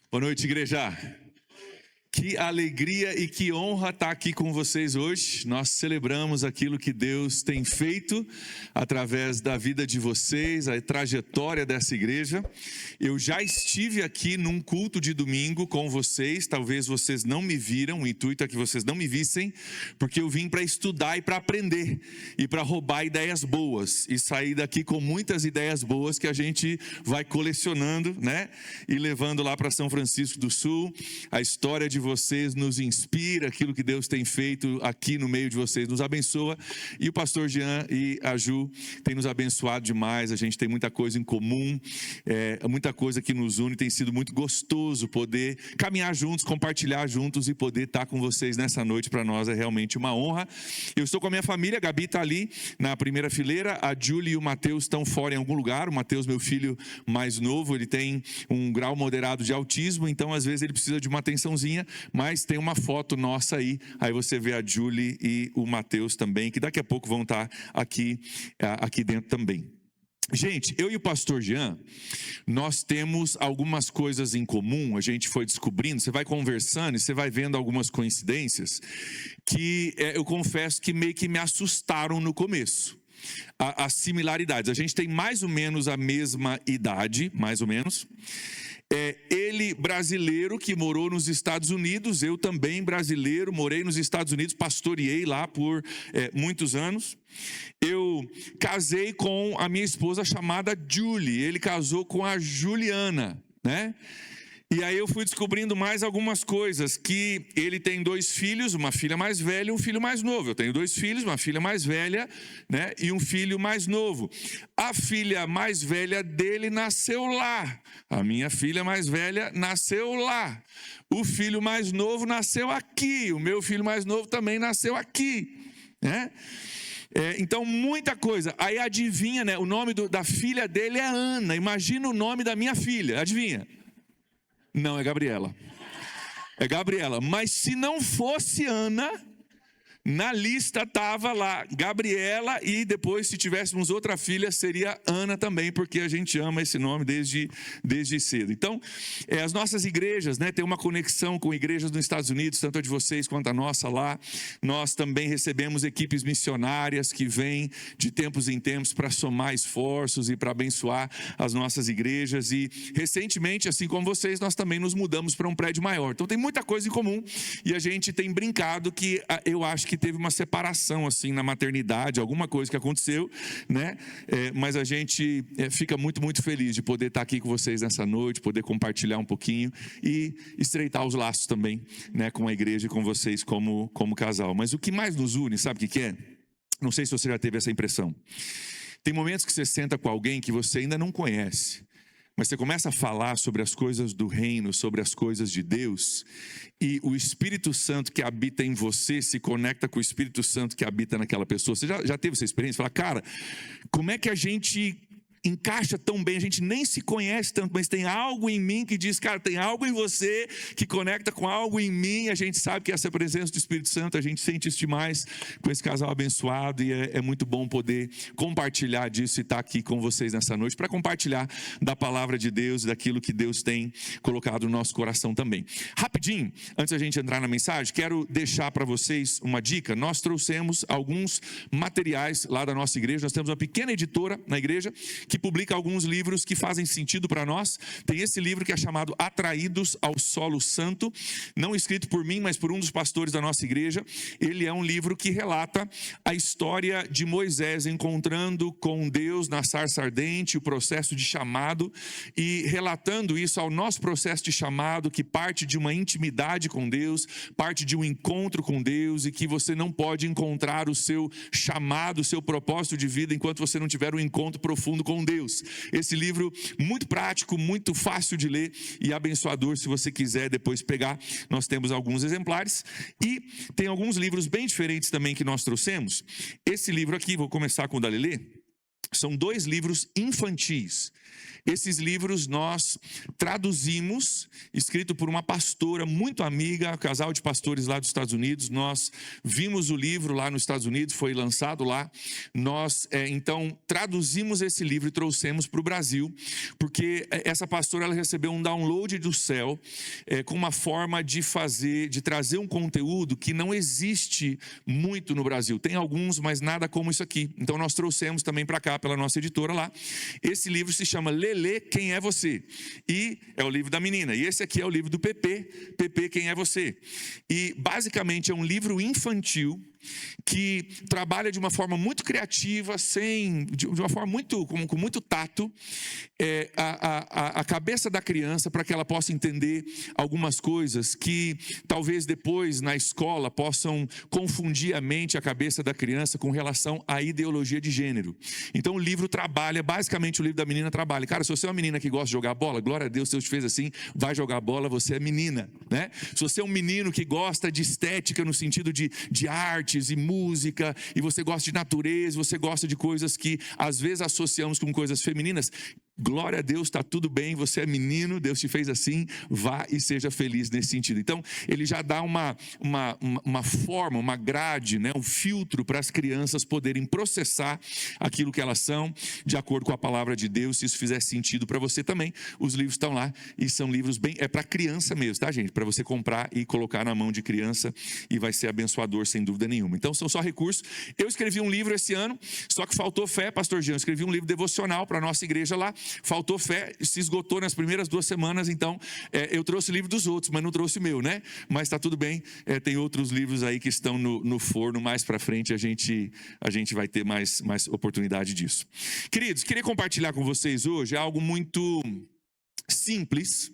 Boa noite, igreja. Que alegria e que honra estar aqui com vocês hoje. Nós celebramos aquilo que Deus tem feito através da vida de vocês, a trajetória dessa igreja. Eu já estive aqui num culto de domingo com vocês, talvez vocês não me viram, o intuito é que vocês não me vissem, porque eu vim para estudar e para aprender, e para roubar ideias boas, e sair daqui com muitas ideias boas que a gente vai colecionando, né? E levando lá para São Francisco do Sul. A história de vocês nos inspira, aquilo que Deus tem feito aqui no meio de vocês nos abençoa, e o pastor Jean e a Ju têm nos abençoado demais. A gente tem muita coisa em comum, muita coisa que nos une. Tem sido muito gostoso poder caminhar juntos, compartilhar juntos e poder estar com vocês nessa noite. Para nós é realmente uma honra. Eu estou com a minha família, a Gabi está ali na primeira fileira, a Julie e o Mateus estão fora em algum lugar. O Mateus, meu filho mais novo, ele tem um grau moderado de autismo, então às vezes ele precisa de uma atençãozinha, mas tem uma foto nossa aí você vê a Julie e o Mateus também, que daqui a pouco vão estar aqui dentro também. Gente, eu e o pastor Jean, nós temos algumas coisas em comum. A gente foi descobrindo, você vai conversando e você vai vendo algumas coincidências que eu confesso que meio que me assustaram no começo. As similaridades, a gente tem mais ou menos a mesma idade, mais ou menos. Ele brasileiro que morou nos Estados Unidos, eu também brasileiro, morei nos Estados Unidos, pastoreei lá por muitos anos. Eu casei com a minha esposa chamada Julie, ele casou com a Juliana, né? E aí eu fui descobrindo mais algumas coisas, que ele tem 2 filhos, uma filha mais velha e um filho mais novo. Eu tenho 2 filhos, uma filha mais velha, né, e um filho mais novo. A filha mais velha dele nasceu lá. A minha filha mais velha nasceu lá. O filho mais novo nasceu aqui. O meu filho mais novo também nasceu aqui, né? Então, muita coisa. Aí adivinha, né? O nome da filha dele é Ana. Imagina o nome da minha filha, adivinha? Não, é Gabriela. É Gabriela. Mas se não fosse Ana, na lista estava lá Gabriela, e depois, se tivéssemos outra filha, seria Ana também, porque a gente ama esse nome desde cedo. Então, as nossas igrejas, né, tem uma conexão com igrejas nos Estados Unidos, tanto a de vocês quanto a nossa lá. Nós também recebemos equipes missionárias que vêm de tempos em tempos para somar esforços e para abençoar as nossas igrejas. E recentemente, assim como vocês, nós também nos mudamos para um prédio maior. Então tem muita coisa em comum, e a gente tem brincado que eu acho que teve uma separação assim na maternidade, alguma coisa que aconteceu, né? Mas a gente fica muito, muito feliz de poder estar aqui com vocês nessa noite, poder compartilhar um pouquinho e estreitar os laços também, né, com a igreja e com vocês como casal. Mas o que mais nos une, sabe o que é? Não sei se você já teve essa impressão. Tem momentos que você senta com alguém que você ainda não conhece, mas você começa a falar sobre as coisas do reino, sobre as coisas de Deus, e o Espírito Santo que habita em você se conecta com o Espírito Santo que habita naquela pessoa. Você já teve essa experiência? Fala, cara, como é que a gente encaixa tão bem? A gente nem se conhece tanto, mas tem algo em mim que diz, cara, tem algo em você que conecta com algo em mim. A gente sabe que essa presença do Espírito Santo, a gente sente isso demais com esse casal abençoado, e é muito bom poder compartilhar disso e estar aqui com vocês nessa noite para compartilhar da palavra de Deus e daquilo que Deus tem colocado no nosso coração também. Rapidinho, antes da gente entrar na mensagem, quero deixar para vocês uma dica. Nós trouxemos alguns materiais lá da nossa igreja. Nós temos uma pequena editora na igreja que publica alguns livros que fazem sentido para nós. Tem esse livro que é chamado Atraídos ao Solo Santo, não escrito por mim, mas por um dos pastores da nossa igreja. Ele é um livro que relata a história de Moisés encontrando com Deus na sarça ardente, o processo de chamado, e relatando isso ao nosso processo de chamado, que parte de uma intimidade com Deus, parte de um encontro com Deus, e que você não pode encontrar o seu chamado, o seu propósito de vida enquanto você não tiver um encontro profundo com Deus. Esse livro muito prático, muito fácil de ler e abençoador. Se você quiser depois pegar, nós temos alguns exemplares, e tem alguns livros bem diferentes também que nós trouxemos. Esse livro aqui, vou começar com o da Lelê. São 2 livros infantis. Esses livros nós traduzimos, escrito por uma pastora muito amiga, um casal de pastores lá dos Estados Unidos. Nós vimos o livro lá nos Estados Unidos, foi lançado lá. Nós, então, traduzimos esse livro e trouxemos para o Brasil, porque essa pastora ela recebeu um download do céu, com uma forma de trazer um conteúdo que não existe muito no Brasil. Tem alguns, mas nada como isso aqui. Então, nós trouxemos também para cá, pela nossa editora lá. Esse livro se chama Lelê, Quem é Você? E é o livro da menina. E esse aqui é o livro do Pepe, Pepe, Quem é Você? E basicamente é um livro infantil que trabalha de uma forma muito criativa, de uma forma com muito tato, a cabeça da criança, para que ela possa entender algumas coisas que talvez depois na escola possam confundir a mente, a cabeça da criança com relação à ideologia de gênero. Então o livro trabalha, basicamente o livro da menina trabalha. Cara, se você é uma menina que gosta de jogar bola, glória a Deus, Deus te fez assim, vai jogar bola, você é menina, né? Se você é um menino que gosta de estética no sentido de arte e música, e você gosta de natureza, você gosta de coisas que às vezes associamos com coisas femininas, glória a Deus, está tudo bem, você é menino, Deus te fez assim, vá e seja feliz nesse sentido. Então, ele já dá uma forma, uma grade, né, um filtro para as crianças poderem processar aquilo que elas são, de acordo com a palavra de Deus. Se isso fizer sentido para você também, os livros estão lá, e são livros para criança mesmo, tá, gente? Para você comprar e colocar na mão de criança, e vai ser abençoador, sem dúvida nenhuma. Então, são só recursos. Eu escrevi um livro esse ano, só que faltou fé, pastor Jean. Eu escrevi um livro devocional para a nossa igreja lá, faltou fé, se esgotou nas primeiras 2 semanas, então eu trouxe o livro dos outros, mas não trouxe o meu, né? Mas está tudo bem, tem outros livros aí que estão no forno, mais para frente a gente vai ter mais oportunidade disso. Queridos, queria compartilhar com vocês hoje algo muito simples,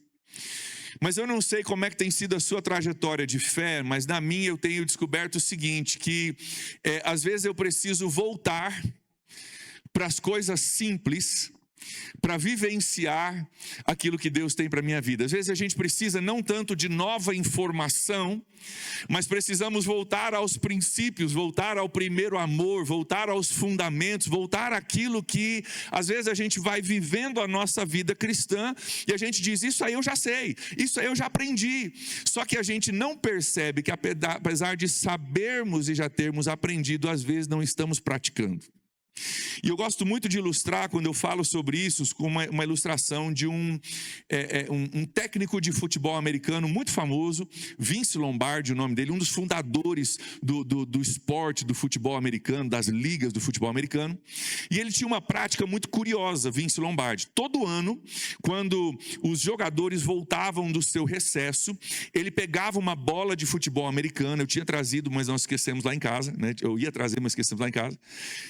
mas eu não sei como é que tem sido a sua trajetória de fé, mas na minha eu tenho descoberto o seguinte, que às vezes eu preciso voltar para as coisas simples, para vivenciar aquilo que Deus tem para a minha vida. Às vezes a gente precisa não tanto de nova informação, mas precisamos voltar aos princípios, voltar ao primeiro amor, voltar aos fundamentos, voltar àquilo que às vezes a gente vai vivendo a nossa vida cristã e a gente diz, isso aí eu já sei, isso aí eu já aprendi. Só que a gente não percebe que apesar de sabermos e já termos aprendido, às vezes não estamos praticando. E eu gosto muito de ilustrar, quando eu falo sobre isso, com uma ilustração de um técnico de futebol americano muito famoso, Vince Lombardi, o nome dele, um dos fundadores do esporte, do futebol americano, das ligas do futebol americano. E ele tinha uma prática muito curiosa, Vince Lombardi. Todo ano, quando os jogadores voltavam do seu recesso, ele pegava uma bola de futebol americano. Eu tinha trazido, mas nós esquecemos lá em casa, né? Eu ia trazer, mas esquecemos lá em casa.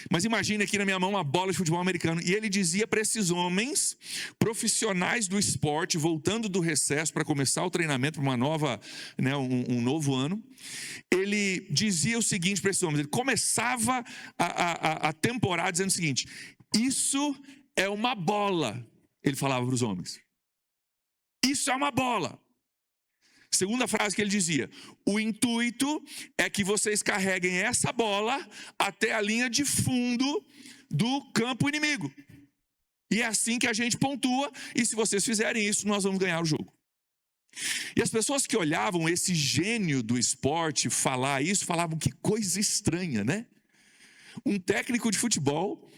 Mas imagine aqui na minha mão uma bola de futebol americano. E ele dizia para esses homens profissionais do esporte, voltando do recesso para começar o treinamento para uma nova, né, um novo ano, ele dizia o seguinte para esses homens, ele começava a temporada dizendo o seguinte, isso é uma bola, ele falava para os homens, isso é uma bola. Segunda frase que ele dizia, o intuito é que vocês carreguem essa bola até a linha de fundo do campo inimigo. E é assim que a gente pontua, e se vocês fizerem isso, nós vamos ganhar o jogo. E as pessoas que olhavam esse gênio do esporte falar isso, falavam, que coisa estranha, né? Um técnico de futebol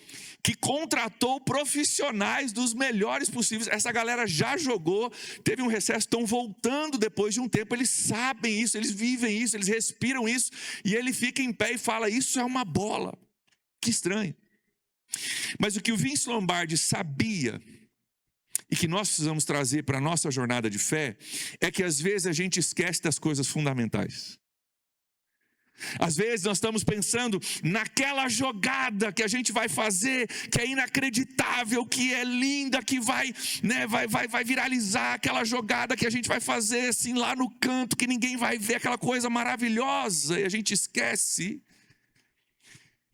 que contratou profissionais dos melhores possíveis. Essa galera já jogou, teve um recesso, estão voltando depois de um tempo, eles sabem isso, eles vivem isso, eles respiram isso, e ele fica em pé e fala, isso é uma bola. Que estranho. Mas o que o Vince Lombardi sabia, e que nós precisamos trazer para a nossa jornada de fé, é que às vezes a gente esquece das coisas fundamentais. Às vezes nós estamos pensando naquela jogada que a gente vai fazer, que é inacreditável, que é linda, que vai viralizar, aquela jogada que a gente vai fazer assim lá no canto, que ninguém vai ver, aquela coisa maravilhosa, e a gente esquece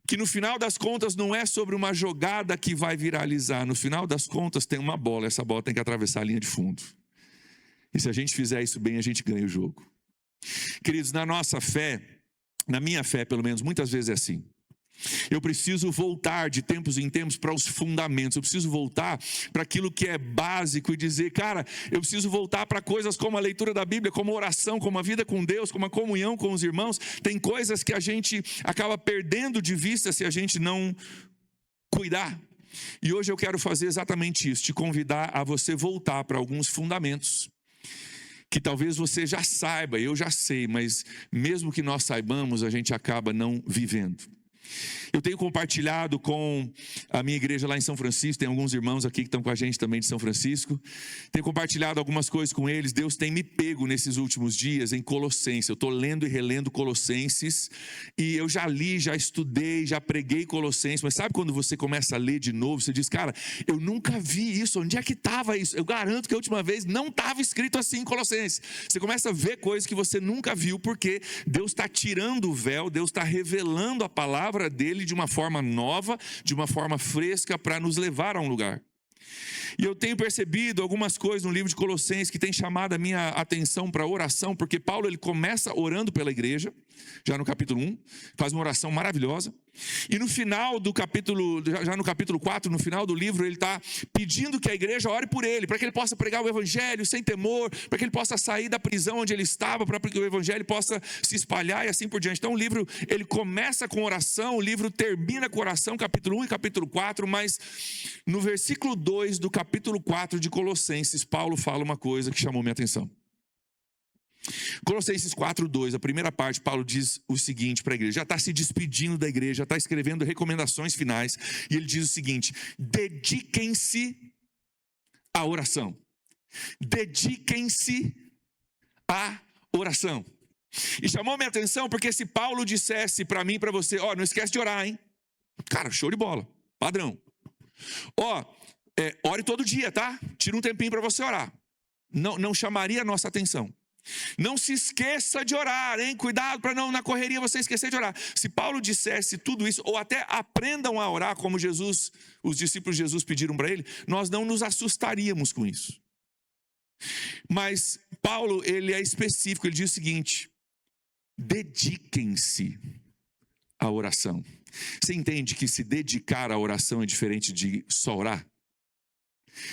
que no final das contas não é sobre uma jogada que vai viralizar, no final das contas tem uma bola, essa bola tem que atravessar a linha de fundo, e se a gente fizer isso bem, a gente ganha o jogo. Queridos, na nossa fé, na minha fé, pelo menos, muitas vezes é assim. Eu preciso voltar de tempos em tempos para os fundamentos. Eu preciso voltar para aquilo que é básico e dizer, cara, eu preciso voltar para coisas como a leitura da Bíblia, como a oração, como a vida com Deus, como a comunhão com os irmãos. Tem coisas que a gente acaba perdendo de vista se a gente não cuidar. E hoje eu quero fazer exatamente isso, te convidar a você voltar para alguns fundamentos que talvez você já saiba, eu já sei, mas mesmo que nós saibamos, a gente acaba não vivendo. Eu tenho compartilhado com a minha igreja lá em São Francisco, tem alguns irmãos aqui que estão com a gente também de São Francisco, tenho compartilhado algumas coisas com eles. Deus tem me pego nesses últimos dias em Colossenses. Eu estou lendo e relendo Colossenses, e eu já li, já estudei, já preguei Colossenses, mas sabe quando você começa a ler de novo, você diz, cara, eu nunca vi isso, onde é que estava isso? Eu garanto que a última vez não estava escrito assim em Colossenses. Você começa a ver coisas que você nunca viu, porque Deus está tirando o véu, Deus está revelando a palavra dele de uma forma nova, de uma forma fresca, para nos levar a um lugar. E eu tenho percebido algumas coisas no livro de Colossenses que tem chamado a minha atenção para a oração, porque Paulo ele começa orando pela igreja, já no capítulo 1, faz uma oração maravilhosa, e no final do capítulo, já no capítulo 4, no final do livro, ele está pedindo que a igreja ore por ele, para que ele possa pregar o evangelho sem temor, para que ele possa sair da prisão onde ele estava, para que o evangelho possa se espalhar e assim por diante. Então o livro, ele começa com oração, o livro termina com oração, capítulo 1 e capítulo 4, mas no versículo 2 do capítulo 4 de Colossenses, Paulo fala uma coisa que chamou minha atenção. Colossenses 4:2, a primeira parte, Paulo diz o seguinte para a igreja, já está se despedindo da igreja, já está escrevendo recomendações finais, e ele diz o seguinte: dediquem-se à oração. Dediquem-se à oração. E chamou minha atenção porque se Paulo dissesse para mim e para você, não esquece de orar, hein? Cara, show de bola, padrão. Ore todo dia, tá? Tira um tempinho para você orar. Não chamaria a nossa atenção. Não se esqueça de orar, hein? Cuidado para não na correria você esquecer de orar. Se Paulo dissesse tudo isso, ou até aprendam a orar como os discípulos de Jesus pediram para ele, nós não nos assustaríamos com isso. Mas Paulo, ele é específico, ele diz o seguinte: dediquem-se à oração. Você entende que se dedicar à oração é diferente de só orar?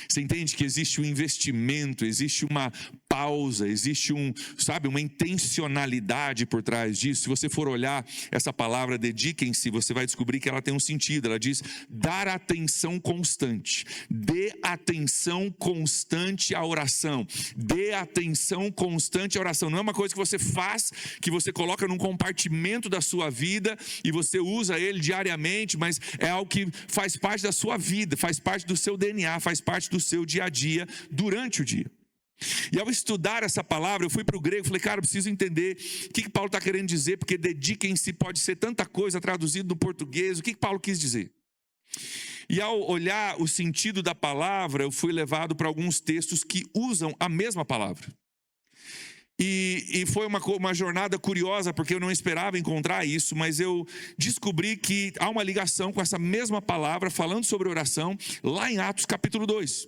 Você entende que existe um investimento, existe uma pausa, existe uma intencionalidade por trás disso? Se você for olhar essa palavra dediquem-se, você vai descobrir que ela tem um sentido. Ela diz dar atenção constante. Dê atenção constante à oração. Dê atenção constante à oração. Não é uma coisa que você faz, que você coloca num compartimento da sua vida e você usa ele diariamente, mas é algo que faz parte da sua vida, faz parte do seu DNA, faz parte do seu dia a dia, durante o dia. E ao estudar essa palavra, eu fui para o grego, falei, cara, eu preciso entender o que Paulo está querendo dizer, porque dediquem-se pode ser tanta coisa traduzido do português, o que Paulo quis dizer. E ao olhar o sentido da palavra, eu fui levado para alguns textos que usam a mesma palavra. E foi uma jornada curiosa, porque eu não esperava encontrar isso, mas eu descobri que há uma ligação com essa mesma palavra, falando sobre oração, lá em Atos capítulo 2.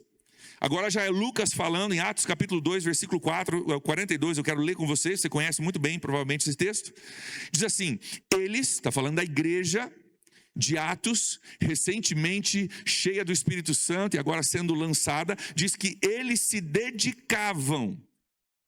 Agora já é Lucas falando em Atos capítulo 2, versículo 42, eu quero ler com vocês, você conhece muito bem provavelmente esse texto. Diz assim, eles, está falando da igreja de Atos, recentemente cheia do Espírito Santo e agora sendo lançada, diz que eles se dedicavam,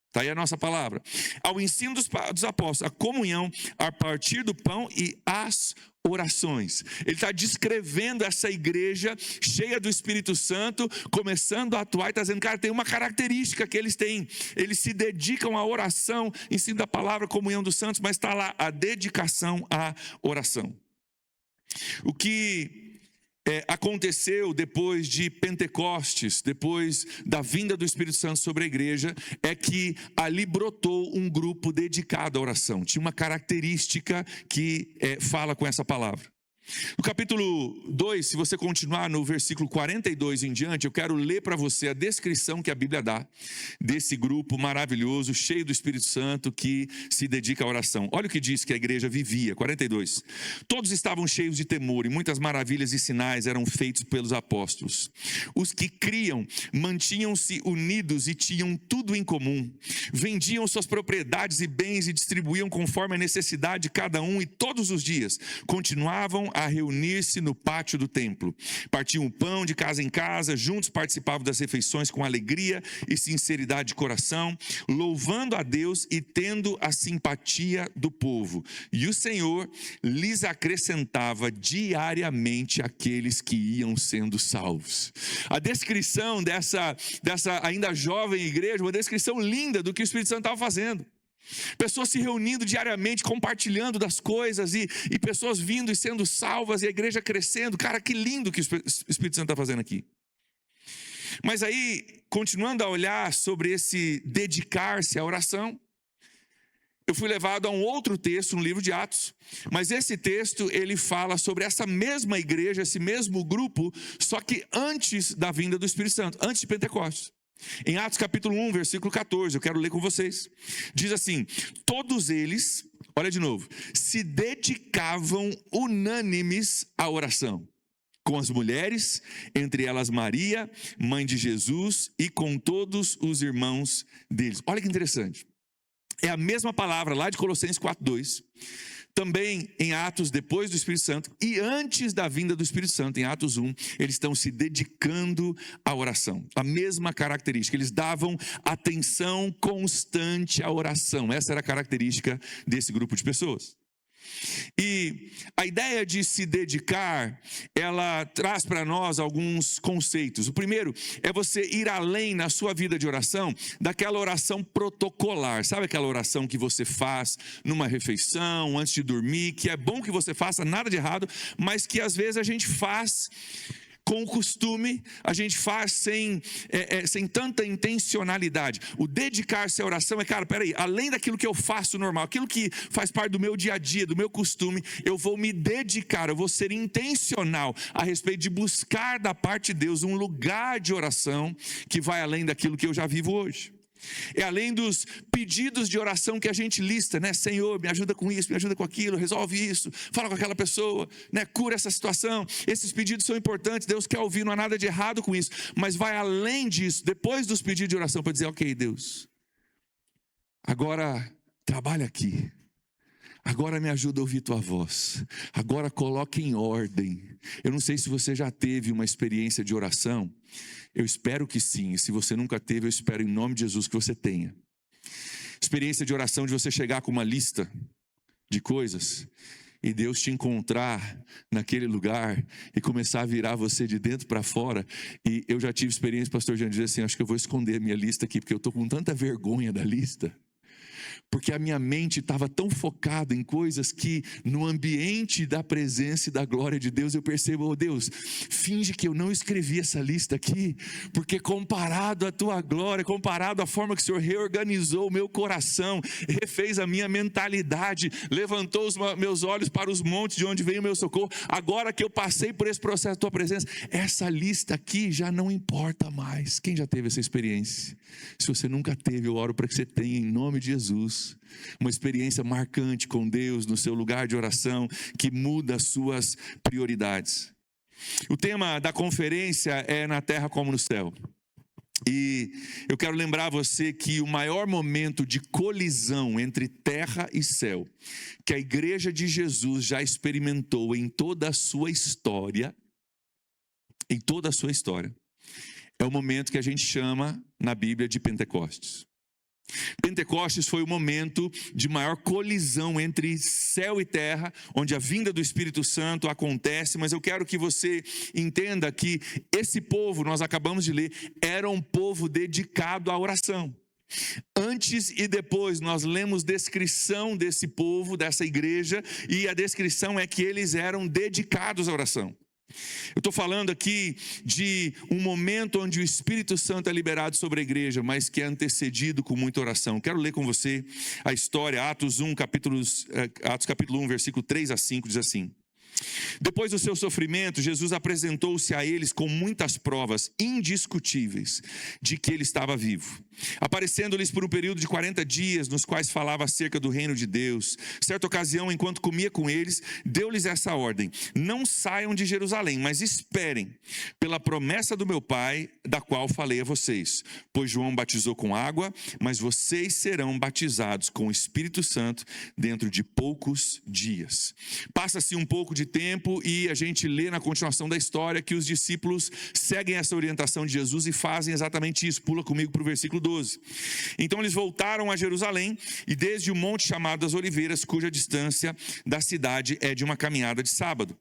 está aí a nossa palavra, ao ensino dos apóstolos, a comunhão, a partir do pão e as orações. Ele está descrevendo essa igreja cheia do Espírito Santo, começando a atuar e está dizendo, cara, tem uma característica que eles têm, eles se dedicam à oração, ensino da palavra, comunhão dos santos, mas está lá a dedicação à oração. O que aconteceu depois de Pentecostes, depois da vinda do Espírito Santo sobre a igreja, é que ali brotou um grupo dedicado à oração. Tinha uma característica que fala com essa palavra. No capítulo 2, se você continuar no versículo 42 em diante, eu quero ler para você a descrição que a Bíblia dá desse grupo maravilhoso, cheio do Espírito Santo, que se dedica à oração. Olha o que diz que a igreja vivia, 42. Todos estavam cheios de temor e muitas maravilhas e sinais eram feitos pelos apóstolos. Os que criam mantinham-se unidos e tinham tudo em comum. Vendiam suas propriedades e bens e distribuíam conforme a necessidade de cada um e todos os dias continuavam a a reunir-se no pátio do templo. Partiam o pão de casa em casa, juntos participavam das refeições com alegria e sinceridade de coração, louvando a Deus e tendo a simpatia do povo. E o Senhor lhes acrescentava diariamente aqueles que iam sendo salvos. A descrição dessa ainda jovem igreja, uma descrição linda do que o Espírito Santo estava fazendo. Pessoas se reunindo diariamente, compartilhando das coisas e pessoas vindo e sendo salvas e a igreja crescendo. Cara, que lindo que o Espírito Santo está fazendo aqui. Mas aí, continuando a olhar sobre esse dedicar-se à oração, eu fui levado a um outro texto no livro de Atos, mas esse texto ele fala sobre essa mesma igreja, esse mesmo grupo, só que antes da vinda do Espírito Santo, antes de Pentecostes. Em Atos capítulo 1, versículo 14, eu quero ler com vocês. Diz assim: todos eles, olha de novo, se dedicavam unânimes à oração, com as mulheres, entre elas Maria, mãe de Jesus, e com todos os irmãos deles. Olha que interessante. É a mesma palavra lá de Colossenses 4:2, também em Atos depois do Espírito Santo e antes da vinda do Espírito Santo, em Atos 1, eles estão se dedicando à oração. A mesma característica, eles davam atenção constante à oração. Essa era a característica desse grupo de pessoas. E a ideia de se dedicar, ela traz para nós alguns conceitos. O primeiro é você ir além na sua vida de oração daquela oração protocolar. Sabe aquela oração que você faz numa refeição, antes de dormir, que é bom que você faça, nada de errado, mas que às vezes a gente faz com o costume, a gente faz sem tanta intencionalidade. O dedicar-se à oração é, cara, peraí, além daquilo que eu faço normal, aquilo que faz parte do meu dia a dia, do meu costume, eu vou me dedicar, eu vou ser intencional a respeito de buscar da parte de Deus um lugar de oração que vai além daquilo que eu já vivo hoje. É além dos pedidos de oração que a gente lista, né? Senhor, me ajuda com isso, me ajuda com aquilo, resolve isso, fala com aquela pessoa, né? Cura essa situação. Esses pedidos são importantes, Deus quer ouvir, não há nada de errado com isso. Mas vai além disso, depois dos pedidos de oração, para dizer, ok, Deus, agora trabalha aqui. Agora me ajuda a ouvir tua voz. Agora coloque em ordem. Eu não sei se você já teve uma experiência de oração. Eu espero que sim. E se você nunca teve, eu espero em nome de Jesus que você tenha. Experiência de oração de você chegar com uma lista de coisas e Deus te encontrar naquele lugar e começar a virar você de dentro para fora. E eu já tive experiência, pastor Jean, de dizer assim, acho que eu vou esconder a minha lista aqui, porque eu estou com tanta vergonha da lista. Porque a minha mente estava tão focada em coisas que no ambiente da presença e da glória de Deus eu percebo, oh Deus, finge que eu não escrevi essa lista aqui, porque comparado à tua glória, comparado à forma que o Senhor reorganizou o meu coração, refez a minha mentalidade, levantou os meus olhos para os montes de onde veio o meu socorro, agora que eu passei por esse processo da tua presença, essa lista aqui já não importa mais. Quem já teve essa experiência? Se você nunca teve, eu oro para que você tenha em nome de Jesus uma experiência marcante com Deus no seu lugar de oração que muda as suas prioridades. O tema da conferência é Na Terra como no Céu. E eu quero lembrar você que o maior momento de colisão entre terra e céu que a igreja de Jesus já experimentou em toda a sua história, é o momento que a gente chama na Bíblia de Pentecostes. Pentecostes foi o momento de maior colisão entre céu e terra, onde a vinda do Espírito Santo acontece, mas eu quero que você entenda que esse povo, nós acabamos de ler, era um povo dedicado à oração. Antes e depois nós lemos descrição desse povo, dessa igreja, e a descrição é que eles eram dedicados à oração. Eu estou falando aqui de um momento onde o Espírito Santo é liberado sobre a igreja, mas que é antecedido com muita oração. Quero ler com você a história, Atos capítulo 1, versículo 3 a 5, diz assim: depois do seu sofrimento, Jesus apresentou-se a eles com muitas provas indiscutíveis de que ele estava vivo, aparecendo-lhes por um período de 40 dias, nos quais falava acerca do reino de Deus. Certa ocasião, enquanto comia com eles, deu-lhes essa ordem: não saiam de Jerusalém, mas esperem pela promessa do meu Pai, da qual falei a vocês. Pois João batizou com água, mas vocês serão batizados com o Espírito Santo dentro de poucos dias. Passa-se um pouco de tempo e a gente lê na continuação da história que os discípulos seguem essa orientação de Jesus e fazem exatamente isso. Pula comigo para o versículo 12. Então eles voltaram a Jerusalém e desde o monte chamado das Oliveiras, cuja distância da cidade é de uma caminhada de sábado.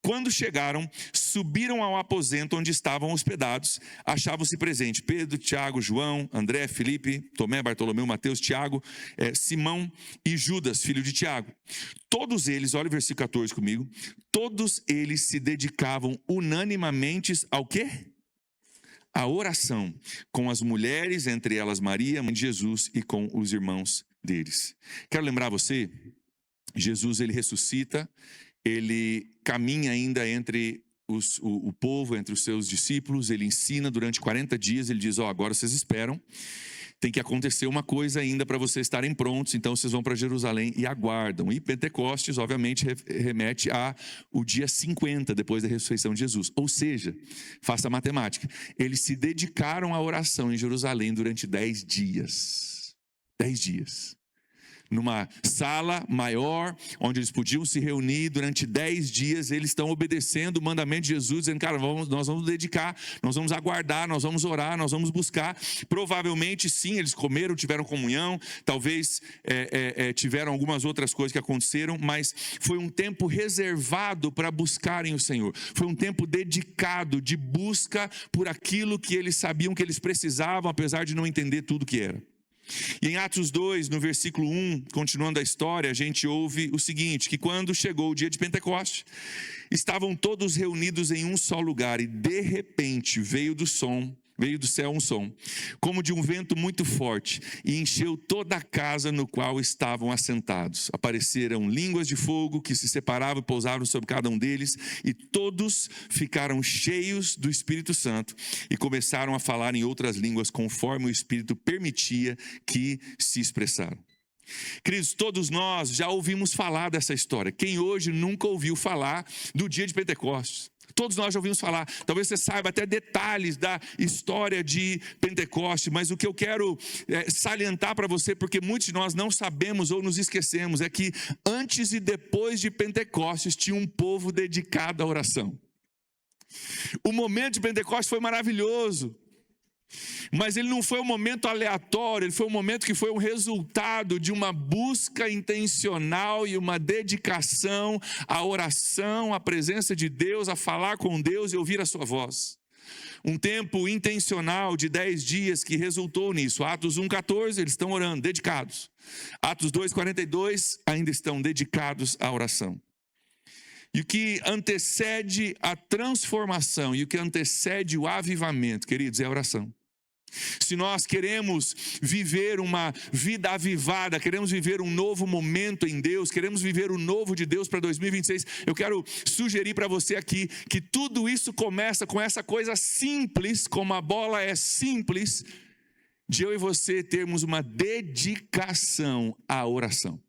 Quando chegaram, subiram ao aposento onde estavam hospedados. Achavam-se presentes Pedro, Tiago, João, André, Filipe, Tomé, Bartolomeu, Mateus, Tiago, Simão e Judas, filho de Tiago. Todos eles, olha o versículo 14 comigo, todos eles se dedicavam unanimemente ao quê? A oração, com as mulheres, entre elas Maria, mãe de Jesus, e com os irmãos deles. Quero lembrar você, Jesus ele ressuscita, ele caminha ainda entre o povo, entre os seus discípulos, ele ensina durante 40 dias, ele diz, agora vocês esperam, tem que acontecer uma coisa ainda para vocês estarem prontos, então vocês vão para Jerusalém e aguardam. E Pentecostes, obviamente, remete ao dia 50 depois da ressurreição de Jesus. Ou seja, faça a matemática, eles se dedicaram à oração em Jerusalém durante 10 dias. 10 dias. Numa sala maior, onde eles podiam se reunir durante 10 dias, eles estão obedecendo o mandamento de Jesus, dizendo, cara, nós vamos dedicar, nós vamos aguardar, nós vamos orar, nós vamos buscar. Provavelmente sim, eles comeram, tiveram comunhão, talvez tiveram algumas outras coisas que aconteceram, mas foi um tempo reservado para buscarem o Senhor. Foi um tempo dedicado de busca por aquilo que eles sabiam que eles precisavam, apesar de não entender tudo o que era. E em Atos 2, no versículo 1, continuando a história, a gente ouve o seguinte, que quando chegou o dia de Pentecostes, estavam todos reunidos em um só lugar e de repente veio do céu um som, como de um vento muito forte, e encheu toda a casa no qual estavam assentados. Apareceram línguas de fogo que se separavam e pousaram sobre cada um deles, e todos ficaram cheios do Espírito Santo e começaram a falar em outras línguas conforme o Espírito permitia que se expressaram. Queridos, todos nós já ouvimos falar dessa história. Quem hoje nunca ouviu falar do dia de Pentecostes? Todos nós já ouvimos falar, talvez você saiba até detalhes da história de Pentecostes, mas o que eu quero salientar para você, porque muitos de nós não sabemos ou nos esquecemos, é que antes e depois de Pentecostes tinha um povo dedicado à oração. O momento de Pentecostes foi maravilhoso, mas ele não foi um momento aleatório, ele foi um momento que foi um resultado de uma busca intencional e uma dedicação à oração, à presença de Deus, a falar com Deus e ouvir a sua voz. Um tempo intencional de 10 dias que resultou nisso. Atos 1,14, eles estão orando, dedicados. Atos 2,42, ainda estão dedicados à oração. E o que antecede a transformação e o que antecede o avivamento, queridos, é a oração. Se nós queremos viver uma vida avivada, queremos viver um novo momento em Deus, queremos viver o novo de Deus para 2026, eu quero sugerir para você aqui que tudo isso começa com essa coisa simples, como a bola é simples, de eu e você termos uma dedicação à oração.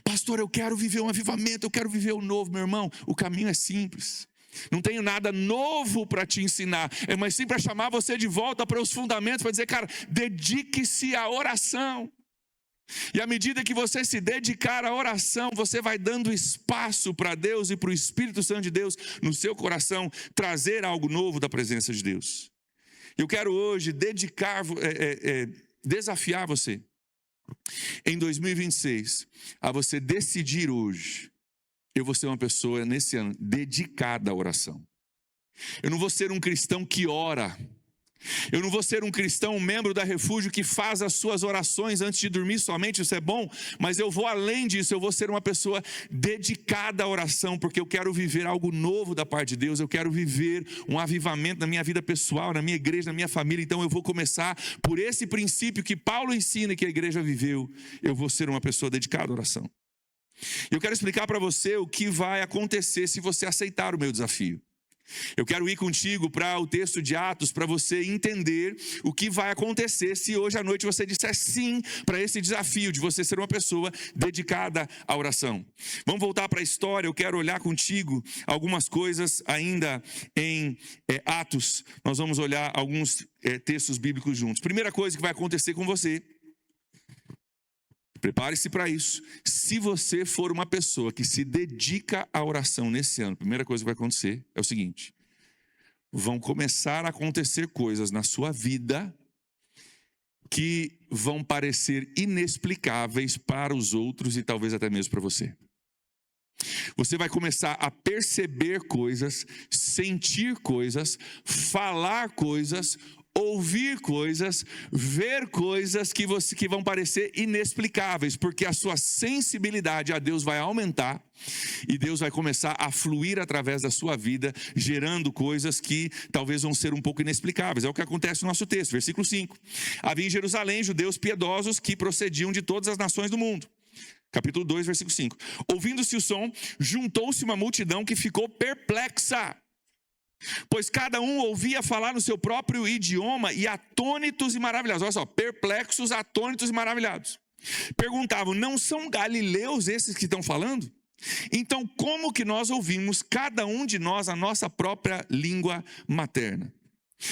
Pastor, eu quero viver um avivamento, eu quero viver o novo, meu irmão, o caminho é simples. Não tenho nada novo para te ensinar, é mais sim para chamar você de volta para os fundamentos, para dizer, cara, dedique-se à oração. E à medida que você se dedicar à oração, você vai dando espaço para Deus e para o Espírito Santo de Deus no seu coração trazer algo novo da presença de Deus. Eu quero hoje desafiar você em 2026 a você decidir hoje: eu vou ser uma pessoa nesse ano dedicada à oração. Eu não vou ser um cristão que ora. Eu não vou ser um cristão, um membro da Refúgio que faz as suas orações antes de dormir somente, isso é bom, mas eu vou além disso, eu vou ser uma pessoa dedicada à oração, porque eu quero viver algo novo da parte de Deus, eu quero viver um avivamento na minha vida pessoal, na minha igreja, na minha família. Então eu vou começar por esse princípio que Paulo ensina e que a igreja viveu. Eu vou ser uma pessoa dedicada à oração. Eu quero explicar para você o que vai acontecer se você aceitar o meu desafio. Eu quero ir contigo para o texto de Atos, para você entender o que vai acontecer se hoje à noite você disser sim para esse desafio de você ser uma pessoa dedicada à oração. Vamos voltar para a história, eu quero olhar contigo algumas coisas ainda em Atos. Nós vamos olhar alguns textos bíblicos juntos. Primeira coisa que vai acontecer com você Prepare-se para isso. Se você for uma pessoa que se dedica à oração nesse ano, a primeira coisa que vai acontecer é o seguinte: vão começar a acontecer coisas na sua vida que vão parecer inexplicáveis para os outros e talvez até mesmo para você. Você vai começar a perceber coisas, sentir coisas, falar coisas, ouvir coisas, ver coisas que vão parecer inexplicáveis, porque a sua sensibilidade a Deus vai aumentar e Deus vai começar a fluir através da sua vida, gerando coisas que talvez vão ser um pouco inexplicáveis. É o que acontece no nosso texto, versículo 5. Havia em Jerusalém judeus piedosos que procediam de todas as nações do mundo. Capítulo 2, versículo 5. Ouvindo-se o som, juntou-se uma multidão que ficou perplexa, pois cada um ouvia falar no seu próprio idioma, e atônitos e maravilhados. Olha só, perplexos, atônitos e maravilhados. Perguntavam: não são galileus esses que estão falando? Então como que nós ouvimos, cada um de nós, a nossa própria língua materna?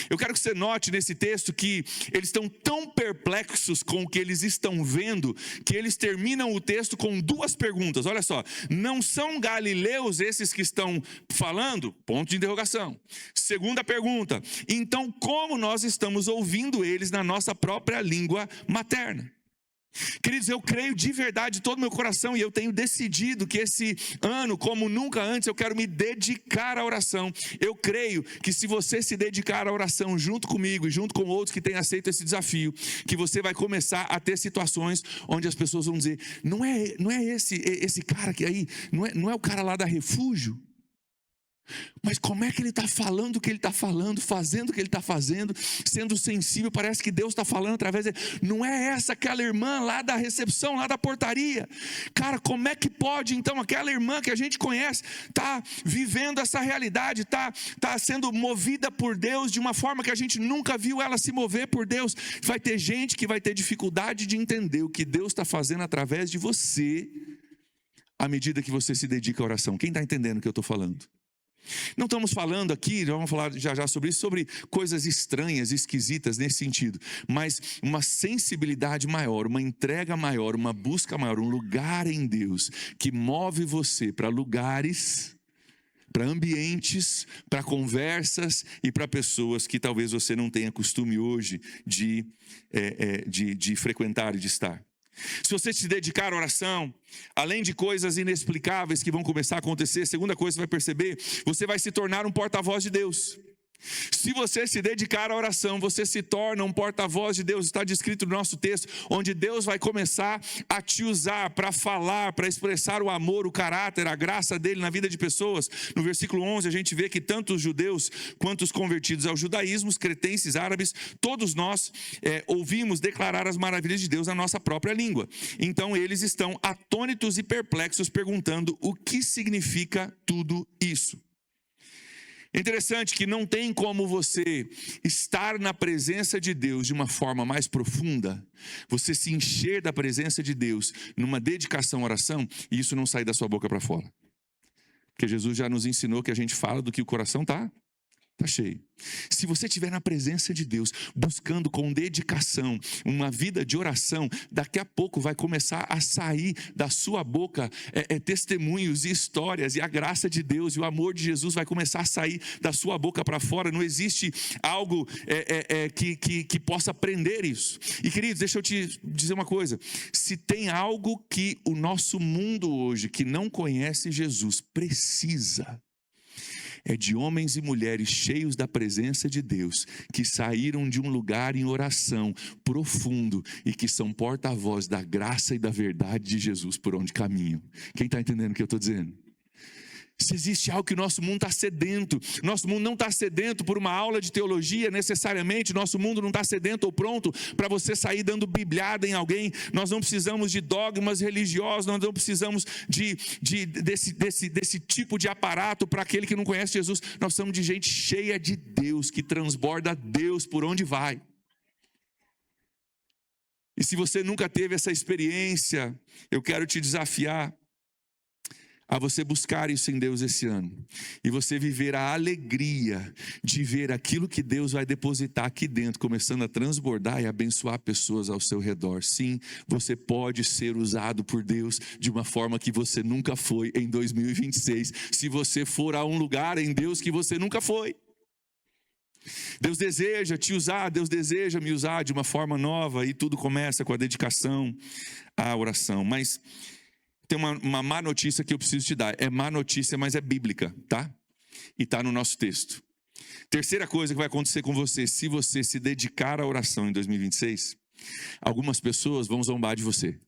Eu quero que você note nesse texto que eles estão tão perplexos com o que eles estão vendo, que eles terminam o texto com duas perguntas. Olha só: não são galileus esses que estão falando? Ponto de interrogação. Segunda pergunta: então como nós estamos ouvindo eles na nossa própria língua materna? Queridos, eu creio de verdade, de todo o meu coração, e eu tenho decidido que esse ano, como nunca antes, eu quero me dedicar à oração. Eu creio que se você se dedicar à oração junto comigo e junto com outros que têm aceito esse desafio, que você vai começar a ter situações onde as pessoas vão dizer: não é esse cara que aí, não é o cara lá da Refúgio? Mas como é que ele está falando o que ele está falando, fazendo o que ele está fazendo, sendo sensível? Parece que Deus está falando através dele. Não é essa aquela irmã lá da recepção, lá da portaria? Cara, como é que pode então aquela irmã que a gente conhece está vivendo essa realidade, está sendo movida por Deus de uma forma que a gente nunca viu ela se mover por Deus? Vai ter gente que vai ter dificuldade de entender o que Deus está fazendo através de você, à medida que você se dedica à oração. Quem está entendendo o que eu estou falando? Não estamos falando aqui, já vamos falar já sobre isso, sobre coisas estranhas, esquisitas nesse sentido, mas uma sensibilidade maior, uma entrega maior, uma busca maior, um lugar em Deus que move você para lugares, para ambientes, para conversas e para pessoas que talvez você não tenha costume hoje de frequentar e de estar. Se você se dedicar à oração, além de coisas inexplicáveis que vão começar a acontecer, segunda coisa que você vai perceber, você vai se tornar um porta-voz de Deus. Se você se dedicar à oração, você se torna um porta-voz de Deus. Está descrito no nosso texto, onde Deus vai começar a te usar para falar, para expressar o amor, o caráter, a graça dele na vida de pessoas. No versículo 11 a gente vê que tanto os judeus quanto os convertidos ao judaísmo, os cretenses, árabes, todos nós ouvimos declarar as maravilhas de Deus na nossa própria língua. Então eles estão atônitos e perplexos, perguntando o que significa tudo isso. É interessante que não tem como você estar na presença de Deus de uma forma mais profunda, você se encher da presença de Deus numa dedicação à oração, e isso não sair da sua boca para fora. Porque Jesus já nos ensinou que a gente fala do que o coração está cheio. Se você estiver na presença de Deus, buscando com dedicação uma vida de oração, daqui a pouco vai começar a sair da sua boca testemunhos e histórias, e a graça de Deus e o amor de Jesus vai começar a sair da sua boca para fora. Não existe algo que possa prender isso. E queridos, deixa eu te dizer uma coisa: se tem algo que o nosso mundo hoje, que não conhece Jesus, precisa, é de homens e mulheres cheios da presença de Deus, que saíram de um lugar em oração profundo e que são porta-voz da graça e da verdade de Jesus por onde caminham. Quem está entendendo o que eu estou dizendo? Se existe algo que o nosso mundo está sedento, nosso mundo não está sedento por uma aula de teologia necessariamente, nosso mundo não está sedento ou pronto para você sair bibliada em alguém. Nós não precisamos de dogmas religiosos, nós não precisamos desse tipo de aparato para aquele que não conhece Jesus. Nós precisamos de gente cheia de Deus, que transborda Deus por onde vai. E se você nunca teve essa experiência, eu quero te desafiar a você buscar isso em Deus esse ano. E você viver a alegria de ver aquilo que Deus vai depositar aqui dentro, começando a transbordar e abençoar pessoas ao seu redor. Sim, você pode ser usado por Deus de uma forma que você nunca foi em 2026. Se você for a um lugar em Deus que você nunca foi. Deus deseja te usar, Deus deseja me usar de uma forma nova, e tudo começa com a dedicação à oração. Mas tem uma má notícia que eu preciso te dar. É má notícia, mas é bíblica, tá? E está no nosso texto. Terceira coisa que vai acontecer com você: se você se dedicar à oração em 2026, algumas pessoas vão zombar de você.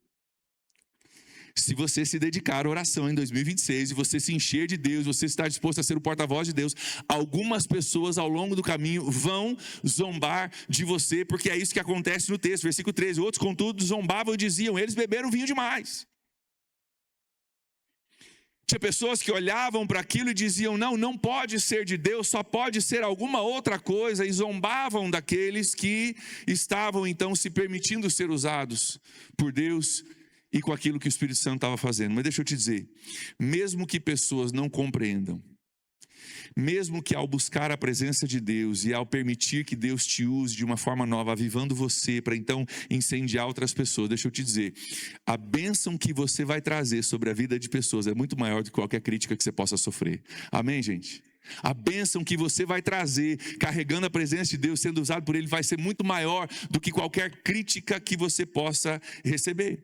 Se você se dedicar à oração em 2026 e você se encher de Deus, você está disposto a ser o porta-voz de Deus, algumas pessoas ao longo do caminho vão zombar de você, porque é isso que acontece no texto, versículo 13. Outros, contudo, zombavam e diziam: eles beberam vinho demais. Tinha pessoas que olhavam para aquilo e diziam: não pode ser de Deus, só pode ser alguma outra coisa, e zombavam daqueles que estavam então se permitindo ser usados por Deus e com aquilo que o Espírito Santo estava fazendo. Mas deixa eu te dizer, mesmo que pessoas não compreendam, mesmo que ao buscar a presença de Deus e ao permitir que Deus te use de uma forma nova, avivando você para então incendiar outras pessoas, deixa eu te dizer, a bênção que você vai trazer sobre a vida de pessoas é muito maior do que qualquer crítica que você possa sofrer. Amém, gente? A bênção que você vai trazer carregando a presença de Deus, sendo usado por Ele, vai ser muito maior do que qualquer crítica que você possa receber.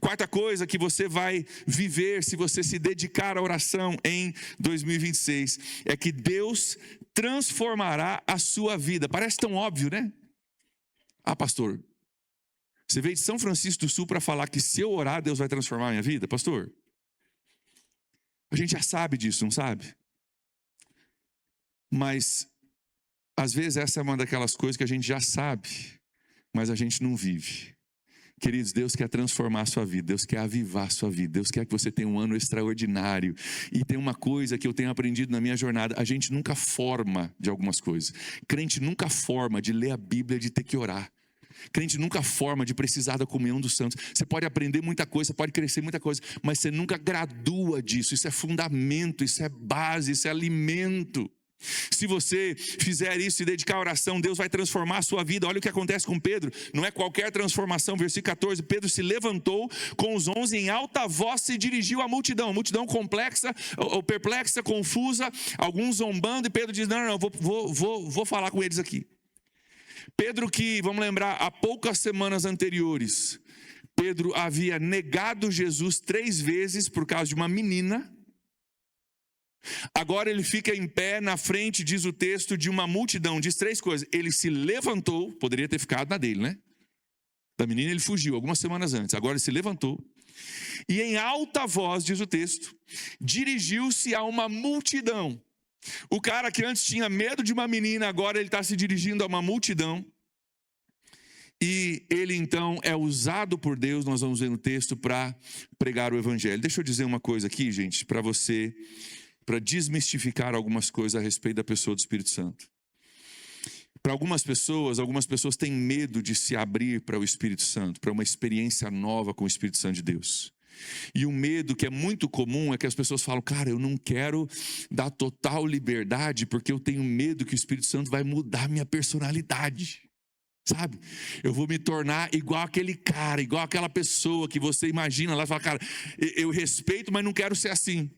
Quarta coisa que você vai viver se você se dedicar à oração em 2026 é que Deus transformará a sua vida. Parece tão óbvio, né? Ah, pastor, você veio de São Francisco do Sul para falar que se eu orar, Deus vai transformar a minha vida? Pastor, a gente já sabe disso, não sabe? Mas às vezes essa é uma daquelas coisas que a gente já sabe, mas a gente não vive. Queridos, Deus quer transformar a sua vida, Deus quer avivar a sua vida, Deus quer que você tenha um ano extraordinário. E tem uma coisa que eu tenho aprendido na minha jornada: a gente nunca forma de algumas coisas. Crente nunca forma de ler a Bíblia, de ter que orar. Crente nunca forma de precisar da comunhão dos santos. Você pode aprender muita coisa, você pode crescer muita coisa, mas você nunca gradua disso. Isso é fundamento, isso é base, isso é alimento. Se você fizer isso e dedicar a oração, Deus vai transformar a sua vida. Olha o que acontece com Pedro, não é qualquer transformação. Versículo 14, Pedro se levantou com os 11, em alta voz se dirigiu à multidão. A multidão complexa, ou perplexa, confusa, alguns zombando, e Pedro diz: não, vou falar com eles aqui. Pedro, que, vamos lembrar, há poucas semanas anteriores, Pedro havia negado Jesus 3 vezes por causa de uma menina. Agora ele fica em pé na frente, diz o texto, de uma multidão. Diz 3 coisas: ele se levantou, poderia ter ficado na dele, né? Da menina ele fugiu algumas semanas antes. Agora ele se levantou e em alta voz, diz o texto, dirigiu-se a uma multidão. O cara que antes tinha medo de uma menina, agora ele está se dirigindo a uma multidão. E ele então é usado por Deus, nós vamos ver no texto, para pregar o evangelho. Deixa eu dizer uma coisa aqui, gente, para você, para desmistificar algumas coisas a respeito da pessoa do Espírito Santo. Para algumas pessoas têm medo de se abrir para o Espírito Santo, para uma experiência nova com o Espírito Santo de Deus. E um medo que é muito comum é que as pessoas falam: cara, eu não quero dar total liberdade porque eu tenho medo que o Espírito Santo vai mudar minha personalidade. Sabe? Eu vou me tornar igual aquele cara, igual aquela pessoa que você imagina lá e fala: cara, eu respeito, mas não quero ser assim.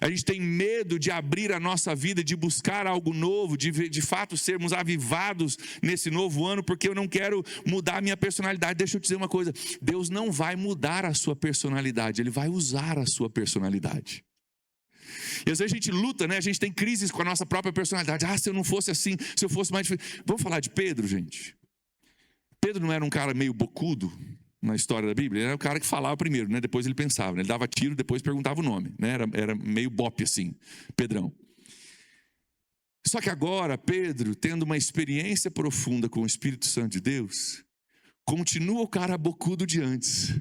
A gente tem medo de abrir a nossa vida, de buscar algo novo, de fato sermos avivados nesse novo ano, porque eu não quero mudar a minha personalidade. Deixa eu te dizer uma coisa: Deus não vai mudar a sua personalidade, Ele vai usar a sua personalidade. E às vezes a gente luta, né? A gente tem crises com a nossa própria personalidade. Se eu não fosse assim, se eu fosse mais difícil. Vamos falar de Pedro, gente. Pedro não era um cara meio bocudo na história da Bíblia? Ele era o cara que falava primeiro, né? Depois ele pensava, né? Ele dava tiro, depois perguntava o nome, né? Era meio bope assim, Pedrão. Só que agora Pedro, tendo uma experiência profunda com o Espírito Santo de Deus, continua o cara bocudo de antes,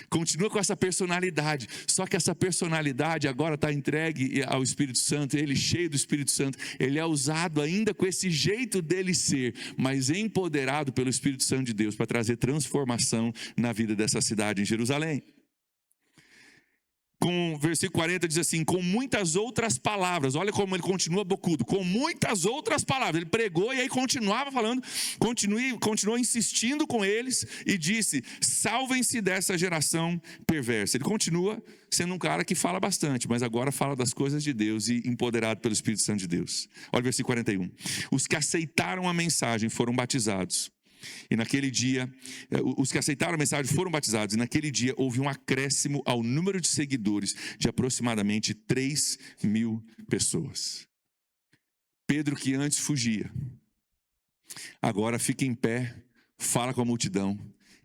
continua com essa personalidade, só que essa personalidade agora está entregue ao Espírito Santo. Ele, cheio do Espírito Santo, ele é usado ainda com esse jeito dele ser, mas empoderado pelo Espírito Santo de Deus para trazer transformação na vida dessa cidade em Jerusalém. com versículo 40 diz assim, com muitas outras palavras. Olha como ele continua bocudo, com muitas outras palavras. Ele pregou e aí continuava falando, continuou insistindo com eles e disse, salvem-se dessa geração perversa. Ele continua sendo um cara que fala bastante, mas agora fala das coisas de Deus e empoderado pelo Espírito Santo de Deus. Olha o versículo 41. Os que aceitaram a mensagem foram batizados. E naquele dia, os que aceitaram a mensagem foram batizados. E naquele dia houve um acréscimo ao número de seguidores de aproximadamente 3.000 pessoas. Pedro, que antes fugia, agora fica em pé, fala com a multidão.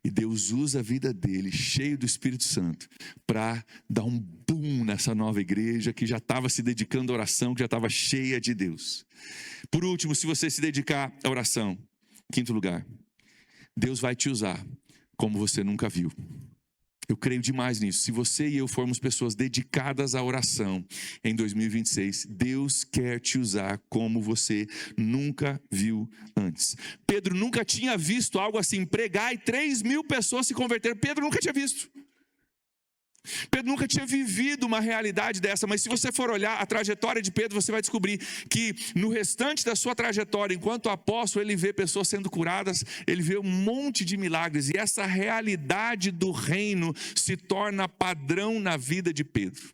E Deus usa a vida dele, cheio do Espírito Santo, para dar um boom nessa nova igreja que já estava se dedicando à oração, que já estava cheia de Deus. Por último, se você se dedicar à oração, quinto lugar, Deus vai te usar como você nunca viu. Eu creio demais nisso. Se você e eu formos pessoas dedicadas à oração em 2026, Deus quer te usar como você nunca viu antes. Pedro nunca tinha visto algo assim, pregar e 3.000 pessoas se converteram. Pedro nunca tinha visto. Pedro nunca tinha vivido uma realidade dessa, mas se você for olhar a trajetória de Pedro, você vai descobrir que no restante da sua trajetória, enquanto apóstolo, ele vê pessoas sendo curadas, ele vê um monte de milagres, e essa realidade do reino se torna padrão na vida de Pedro.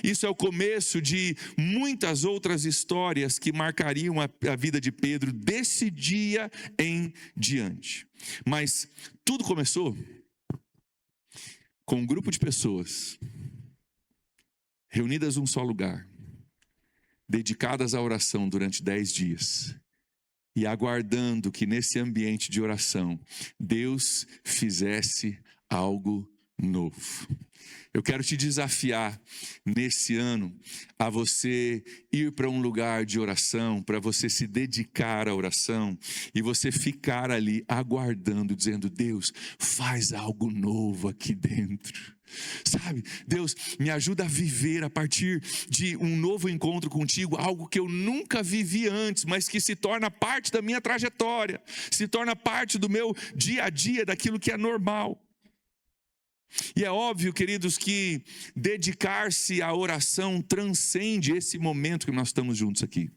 Isso é o começo de muitas outras histórias que marcariam a vida de Pedro desse dia em diante. Mas tudo começou com um grupo de pessoas reunidas num só lugar, dedicadas à oração durante 10 dias e aguardando que nesse ambiente de oração Deus fizesse algo novo. Eu quero te desafiar nesse ano a você ir para um lugar de oração, para você se dedicar à oração e você ficar ali aguardando, dizendo, Deus, faz algo novo aqui dentro. Sabe, Deus, me ajuda a viver a partir de um novo encontro contigo, algo que eu nunca vivi antes, mas que se torna parte da minha trajetória, se torna parte do meu dia a dia, daquilo que é normal. E é óbvio, queridos, que dedicar-se à oração transcende esse momento que nós estamos juntos aqui.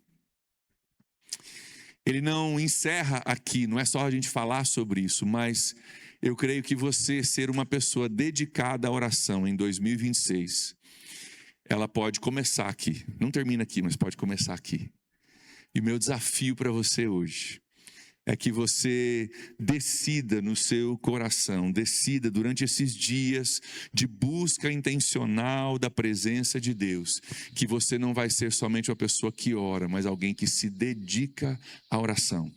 Ele não encerra aqui, não é só a gente falar sobre isso, mas eu creio que você ser uma pessoa dedicada à oração em 2026, ela pode começar aqui. Não termina aqui, mas pode começar aqui. E o meu desafio para você hoje é que você decida no seu coração, decida durante esses dias de busca intencional da presença de Deus, que você não vai ser somente uma pessoa que ora, mas alguém que se dedica à oração,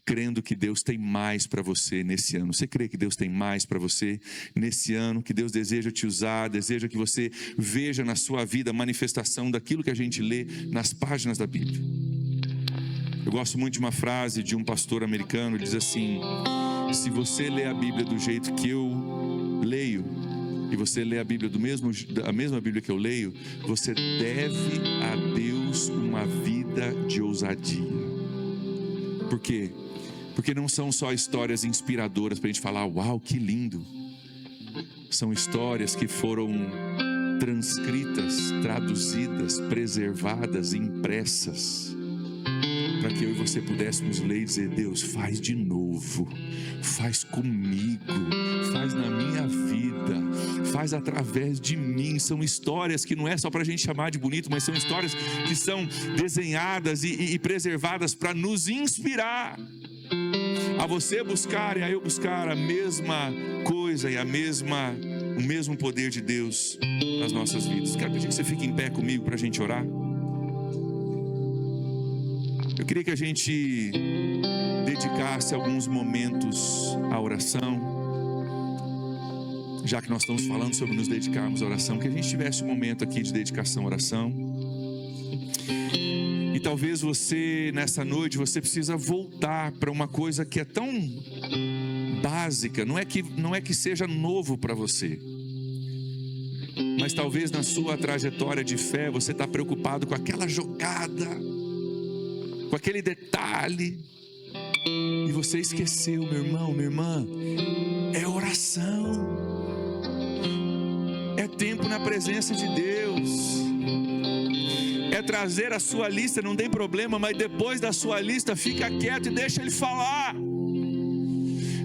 crendo que Deus tem mais para você nesse ano. Você crê que Deus tem mais para você nesse ano, que Deus deseja te usar, deseja que você veja na sua vida a manifestação daquilo que a gente lê nas páginas da Bíblia? Eu gosto muito de uma frase de um pastor americano, ele diz assim, se você lê a Bíblia do jeito que eu leio, e você lê a Bíblia a mesma Bíblia que eu leio, você deve a Deus uma vida de ousadia. Por quê? Porque não são só histórias inspiradoras para a gente falar, uau, que lindo. São histórias que foram transcritas, traduzidas, preservadas, impressas, para que eu e você pudéssemos ler e dizer, Deus, faz de novo, faz comigo, faz na minha vida, faz através de mim. São histórias que não é só para a gente chamar de bonito, mas são histórias que são desenhadas e preservadas para nos inspirar a você buscar e a eu buscar a mesma coisa e o mesmo poder de Deus nas nossas vidas. Quero pedir que você fique em pé comigo para a gente orar. Eu queria que a gente dedicasse alguns momentos à oração, já que nós estamos falando sobre nos dedicarmos à oração, que a gente tivesse um momento aqui de dedicação à oração. E talvez você, nessa noite, você precisa voltar para uma coisa que é tão básica, não é que seja novo para você, mas talvez na sua trajetória de fé você está preocupado com aquela jogada, com aquele detalhe, e você esqueceu, meu irmão, minha irmã, é oração, é é tempo na presença de Deus. É trazer a sua lista, não tem problema, mas depois da sua lista, fica quieto e deixa Ele falar.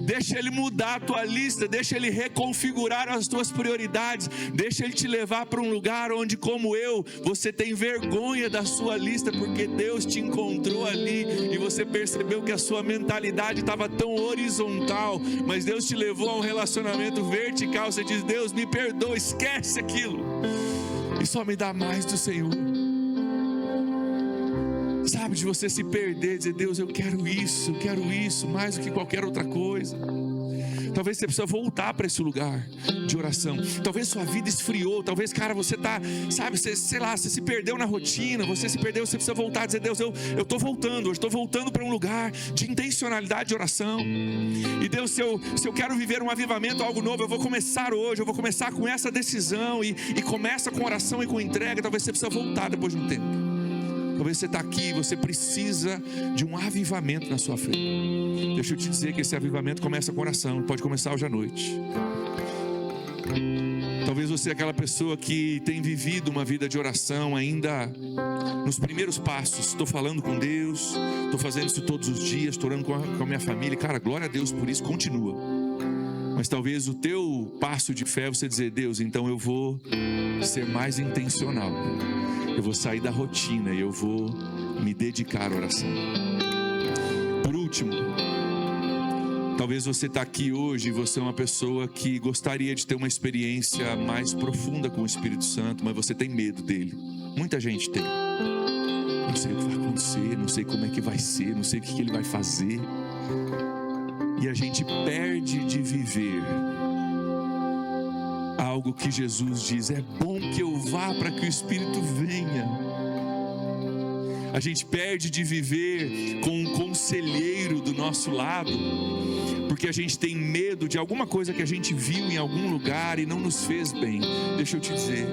Deixa Ele mudar a tua lista, deixa Ele reconfigurar as tuas prioridades, deixa Ele te levar para um lugar onde, como eu, você tem vergonha da sua lista, porque Deus te encontrou ali e você percebeu que a sua mentalidade estava tão horizontal, mas Deus te levou a um relacionamento vertical. Você diz: Deus, me perdoa, esquece aquilo e só me dá mais do Senhor. Sabe, de você se perder, dizer: Deus, eu quero isso mais do que qualquer outra coisa. Talvez você precisa voltar para esse lugar de oração. Talvez sua vida esfriou. Talvez, cara, você está, sabe, você se perdeu na rotina. Você se perdeu, você precisa voltar, dizer: Deus, eu estou voltando. Eu estou voltando para um lugar de intencionalidade de oração. E Deus, se eu quero viver um avivamento, algo novo, eu vou começar hoje. Eu vou começar com essa decisão. E começa com oração e com entrega. Talvez você precisa voltar depois de um tempo. Talvez você está aqui e você precisa de um avivamento na sua fé. Deixa eu te dizer que esse avivamento começa com oração. Pode começar hoje à noite. Talvez você é aquela pessoa que tem vivido uma vida de oração ainda nos primeiros passos. Estou falando com Deus, estou fazendo isso todos os dias, estou orando com a minha família. Cara, glória a Deus por isso, continua. Mas talvez o teu passo de fé é você dizer: Deus, então eu vou ser mais intencional. Eu vou sair da rotina e eu vou me dedicar à oração. Por último, talvez você está aqui hoje e você é uma pessoa que gostaria de ter uma experiência mais profunda com o Espírito Santo, mas você tem medo dele. Muita gente tem. Não sei o que vai acontecer, não sei como é que vai ser, não sei o que ele vai fazer. E a gente perde de viver algo que Jesus diz: é bom que eu vá para que o Espírito venha. A gente perde de viver com um conselheiro do nosso lado, porque a gente tem medo de alguma coisa que a gente viu em algum lugar e não nos fez bem. Deixa eu te dizer,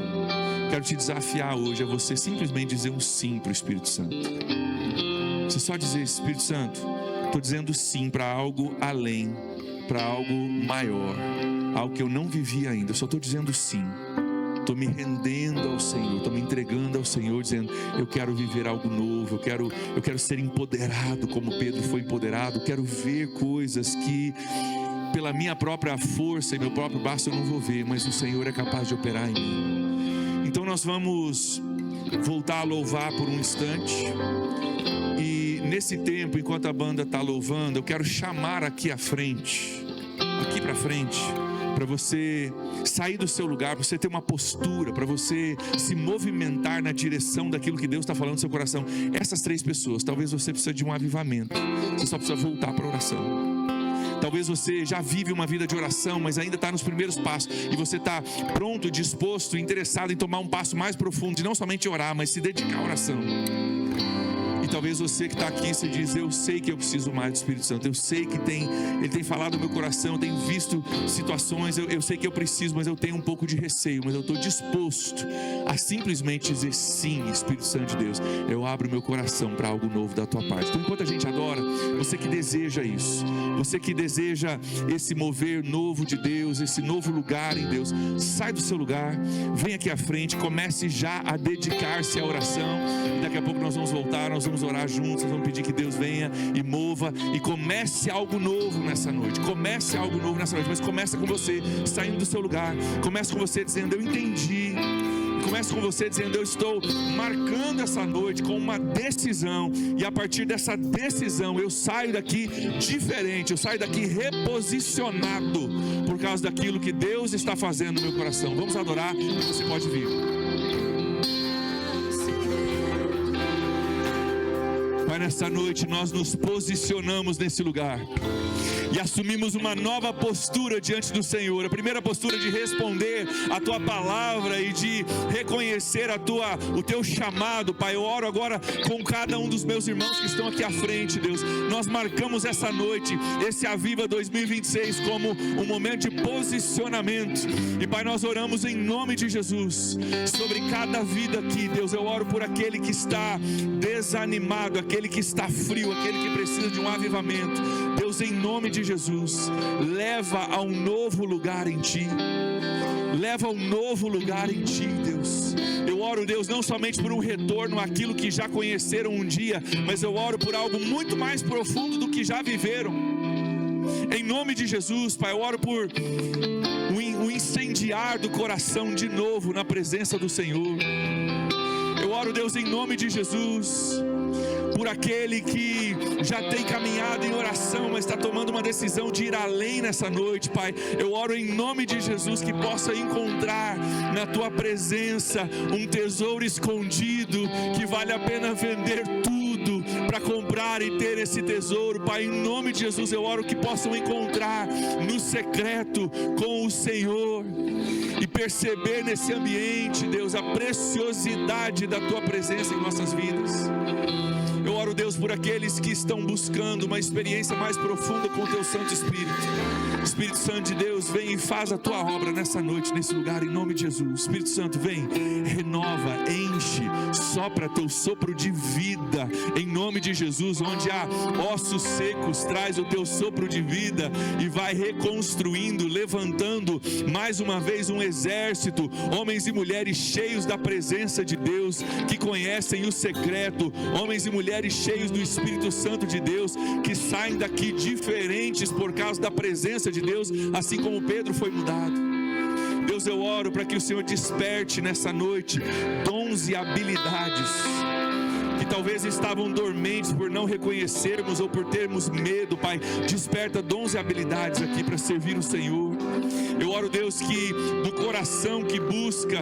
quero te desafiar hoje a você simplesmente dizer um sim para o Espírito Santo. Você só dizer: Espírito Santo, estou dizendo sim para algo além, para algo maior, algo que eu não vivi ainda. Eu só estou dizendo sim. Estou me rendendo ao Senhor, estou me entregando ao Senhor, dizendo: eu quero viver algo novo, eu quero ser empoderado como Pedro foi empoderado. Eu quero ver coisas que pela minha própria força e meu próprio braço eu não vou ver, mas o Senhor é capaz de operar em mim. Então nós vamos voltar a louvar por um instante. E nesse tempo, enquanto a banda está louvando, eu quero chamar aqui à frente, aqui para frente, para você sair do seu lugar, para você ter uma postura, para você se movimentar na direção daquilo que Deus está falando no seu coração. Essas 3 pessoas, talvez você precise de um avivamento, você só precisa voltar para a oração. Talvez você já vive uma vida de oração, mas ainda está nos primeiros passos, e você está pronto, disposto, interessado em tomar um passo mais profundo, de não somente orar, mas se dedicar à oração. Talvez você que está aqui, você diz: eu sei que eu preciso mais do Espírito Santo, eu sei que Ele tem falado no meu coração, eu tenho visto situações, eu sei que eu preciso, mas eu tenho um pouco de receio, mas eu estou disposto a simplesmente dizer: sim, Espírito Santo de Deus, eu abro meu coração para algo novo da tua parte. Então, enquanto a gente adora, você que deseja isso, você que deseja esse mover novo de Deus, esse novo lugar em Deus, sai do seu lugar, vem aqui à frente, comece já a dedicar-se à oração, e daqui a pouco nós vamos voltar, nós vamos orar juntos, nós vamos pedir que Deus venha e mova e comece algo novo nessa noite. Comece algo novo nessa noite, mas começa com você saindo do seu lugar. Começa com você dizendo: eu entendi. Começa com você dizendo: eu estou marcando essa noite com uma decisão, e a partir dessa decisão eu saio daqui diferente, eu saio daqui reposicionado por causa daquilo que Deus está fazendo no meu coração. Vamos adorar, e você pode vir. Pai, nessa noite nós nos posicionamos nesse lugar e assumimos uma nova postura diante do Senhor. A primeira postura de responder a Tua palavra e de reconhecer o Teu chamado. Pai, eu oro agora com cada um dos meus irmãos que estão aqui à frente, Deus. Nós marcamos essa noite, esse Aviva 2026, como um momento de posicionamento. E Pai, nós oramos em nome de Jesus sobre cada vida aqui, Deus. Eu oro por aquele que está desanimado, aquele que está frio, aquele que precisa de um avivamento. Deus, Deus, em nome de Jesus, leva a um novo lugar em Ti. Leva a um novo lugar em Ti, Deus. Eu oro, Deus, não somente por um retorno àquilo que já conheceram um dia, mas eu oro por algo muito mais profundo do que já viveram. Em nome de Jesus, Pai, eu oro por um incendiar do coração de novo na presença do Senhor. Eu oro, Deus, em nome de Jesus, por aquele que já tem caminhado em oração, mas está tomando uma decisão de ir além nessa noite, Pai. Eu oro em nome de Jesus que possa encontrar na Tua presença um tesouro escondido, que vale a pena vender tudo para comprar e ter esse tesouro, Pai. Em nome de Jesus eu oro que possam encontrar no secreto com o Senhor e perceber nesse ambiente, Deus, a preciosidade da Tua presença em nossas vidas. Eu oro, Deus, por aqueles que estão buscando uma experiência mais profunda com o Teu Santo Espírito. Espírito Santo de Deus, vem e faz a Tua obra nessa noite, nesse lugar, em nome de Jesus. Espírito Santo, vem, renova, enche, sopra Teu sopro de vida, em nome de Jesus. Onde há ossos secos, traz o Teu sopro de vida e vai reconstruindo, levantando mais uma vez um exército, homens e mulheres cheios da presença de Deus, que conhecem o secreto, homens e mulheres cheios do Espírito Santo de Deus, que saem daqui diferentes por causa da presença de Deus, assim como Pedro foi mudado. Deus, eu oro para que o Senhor desperte nessa noite dons e habilidades que talvez estavam dormentes por não reconhecermos ou por termos medo, Pai. Desperta dons e habilidades aqui para servir o Senhor. Eu oro, Deus, que do coração que busca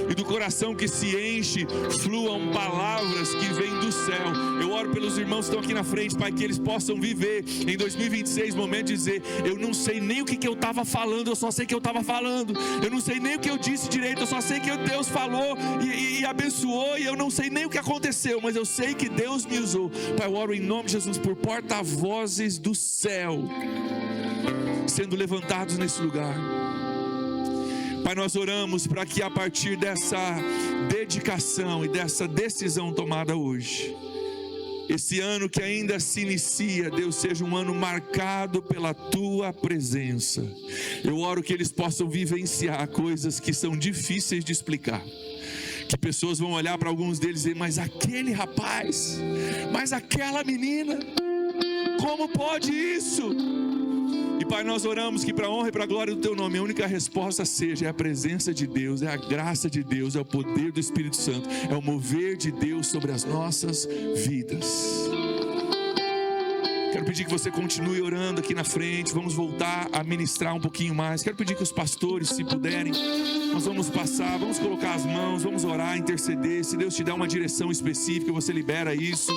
e do coração que se enche, fluam palavras que vêm do céu. Eu oro pelos irmãos que estão aqui na frente, Pai, que eles possam viver em 2026 momento de dizer: eu não sei nem o que eu estava falando, eu só sei que eu estava falando. Eu não sei nem o que eu disse direito, eu só sei que Deus falou e abençoou, e eu não sei nem o que aconteceu, mas eu sei que Deus me usou. Pai, eu oro em nome de Jesus por porta-vozes do céu sendo levantados nesse lugar. Pai, nós oramos para que a partir dessa dedicação e dessa decisão tomada hoje, esse ano que ainda se inicia, Deus, seja um ano marcado pela Tua presença. Eu oro que eles possam vivenciar coisas que são difíceis de explicar, que pessoas vão olhar para alguns deles e dizer: mas aquele rapaz, mas aquela menina, como pode isso? E Pai, nós oramos que para a honra e para a glória do Teu nome, a única resposta seja a presença de Deus, é a graça de Deus, é o poder do Espírito Santo, é o mover de Deus sobre as nossas vidas. Quero pedir que você continue orando aqui na frente. Vamos voltar a ministrar um pouquinho mais. Quero pedir que os pastores, se puderem, nós vamos passar, vamos colocar as mãos, vamos orar, interceder. Se Deus te der uma direção específica, você libera isso.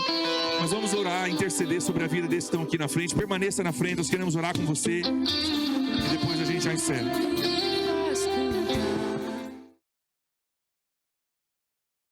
Nós vamos orar, interceder sobre a vida desses que estão aqui na frente. Permaneça na frente, nós queremos orar com você e depois a gente já encerra.